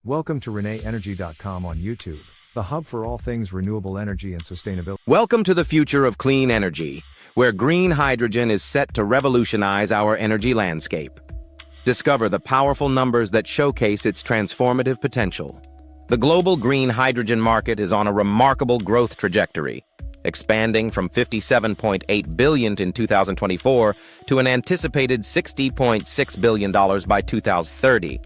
Welcome to ReneEnergy.com on YouTube, the hub for all things renewable energy and sustainability. Welcome to the future of clean energy, where green hydrogen is set to revolutionize our energy landscape. Discover the powerful numbers that showcase its transformative potential. The global green hydrogen market is on a remarkable growth trajectory, expanding from $57.8 billion in 2024 to an anticipated $60.6 billion by 2030.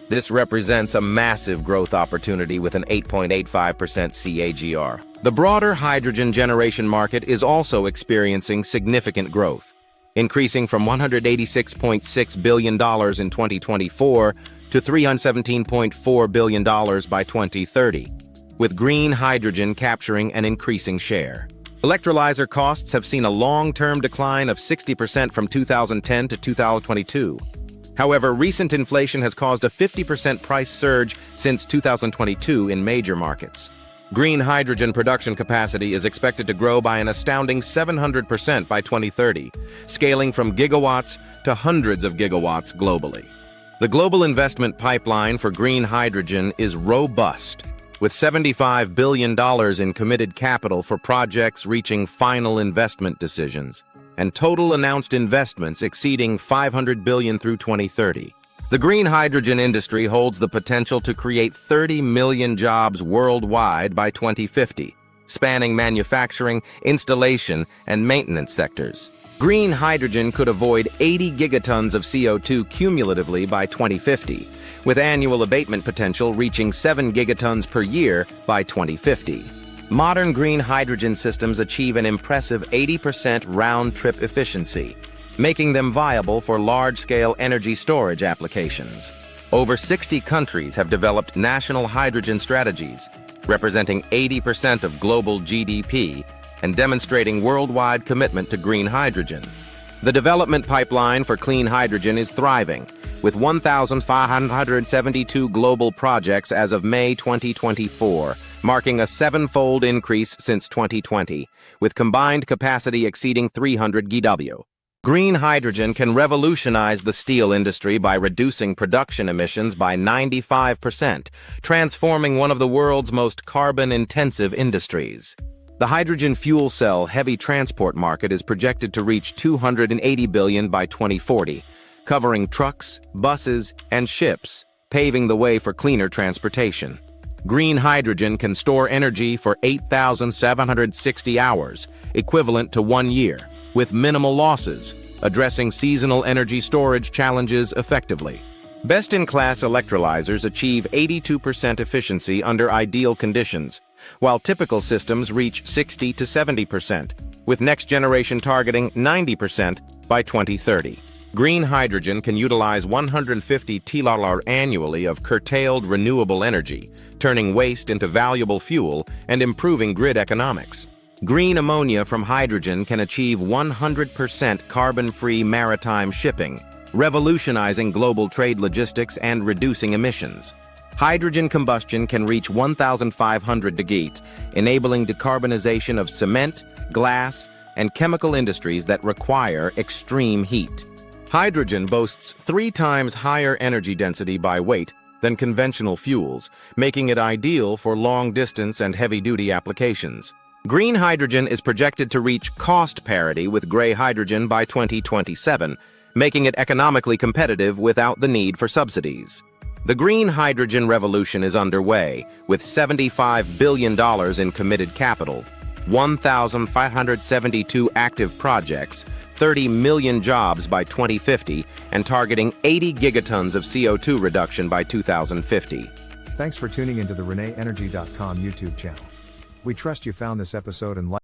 This represents a massive growth opportunity with an 8.85% CAGR. The broader hydrogen generation market is also experiencing significant growth, increasing from $186.6 billion in 2024 to $317.4 billion by 2030, with green hydrogen capturing an increasing share. Electrolyzer costs have seen a long-term decline of 60% from 2010 to 2022. However, recent inflation has caused a 50% price surge since 2022 in major markets. Green hydrogen production capacity is expected to grow by an astounding 700% by 2030, scaling from gigawatts to hundreds of gigawatts globally. The global investment pipeline for green hydrogen is robust, with $75 billion in committed capital for projects reaching final investment decisions, and total announced investments exceeding $500 billion through 2030. The green hydrogen industry holds the potential to create 30 million jobs worldwide by 2050, spanning manufacturing, installation, and maintenance sectors. Green hydrogen could avoid 80 gigatons of CO2 cumulatively by 2050, with annual abatement potential reaching 7 gigatons per year by 2050. Modern green hydrogen systems achieve an impressive 80% round-trip efficiency, making them viable for large-scale energy storage applications. Over 60 countries have developed national hydrogen strategies, representing 80% of global GDP and demonstrating worldwide commitment to green hydrogen. The development pipeline for clean hydrogen is thriving, with 1,572 global projects as of May 2024, marking a seven-fold increase since 2020, with combined capacity exceeding 300 GW. Green hydrogen can revolutionize the steel industry by reducing production emissions by 95%, transforming one of the world's most carbon-intensive industries. The hydrogen fuel cell heavy transport market is projected to reach $280 billion by 2040, covering trucks, buses, and ships, paving the way for cleaner transportation. Green hydrogen can store energy for 8,760 hours, equivalent to 1 year, with minimal losses, addressing seasonal energy storage challenges effectively. Best-in-class electrolyzers achieve 82% efficiency under ideal conditions, while typical systems reach 60 to 70%, with next-generation targeting 90% by 2030. Green hydrogen can utilize 150 TWh annually of curtailed renewable energy, turning waste into valuable fuel and improving grid economics. Green ammonia from hydrogen can achieve 100% carbon-free maritime shipping, revolutionizing global trade logistics and reducing emissions. Hydrogen combustion can reach 1,500 degrees, enabling decarbonization of cement, glass, and chemical industries that require extreme heat. Hydrogen boasts 3 times higher energy density by weight than conventional fuels, making it ideal for long-distance and heavy-duty applications. Green hydrogen is projected to reach cost parity with gray hydrogen by 2027, making it economically competitive without the need for subsidies. The green hydrogen revolution is underway, with $75 billion in committed capital, 1,572 active projects, 30 million jobs by 2050, and targeting 80 gigatons of CO2 reduction by 2050. Thanks for tuning into the ReneEnergy.com YouTube channel. We trust you found this episode and